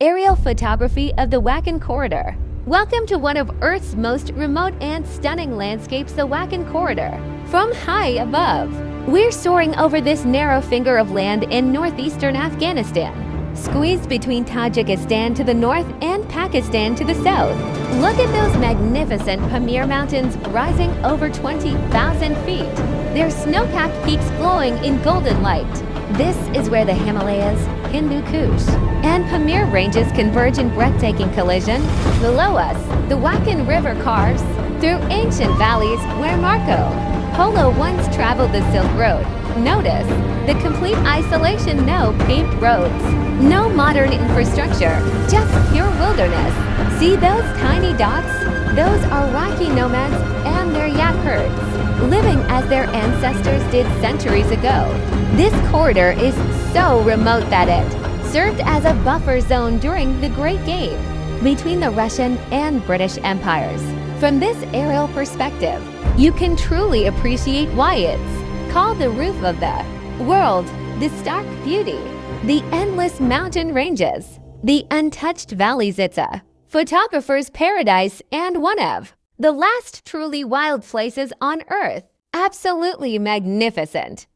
Aerial photography of the Wakhan Corridor. Welcome to one of Earth's most remote and stunning landscapes, the Wakhan Corridor. From high above, we're soaring over this narrow finger of land in northeastern Afghanistan, squeezed between Tajikistan to the north and Pakistan to the south. Look at those magnificent Pamir Mountains rising over 20,000 feet, their snow-capped peaks glowing in golden light. This is where the Himalayas, Kush, and Pamir ranges converge in breathtaking collision. Below us, the Wakhan River carves through ancient valleys where Marco Polo once traveled the Silk Road. Notice the complete isolation, no paved roads, no modern infrastructure, just pure wilderness. See those tiny dots? Those are Wakhi nomads and their yak herds, living as their ancestors did centuries ago. This corridor is so remote that it served as a buffer zone during the Great Game between the Russian and British empires. From this aerial perspective, you can truly appreciate why it's called the roof of the world, the stark beauty, the endless mountain ranges, the untouched valleys. It's a photographer's paradise and one of the last truly wild places on Earth. Absolutely magnificent.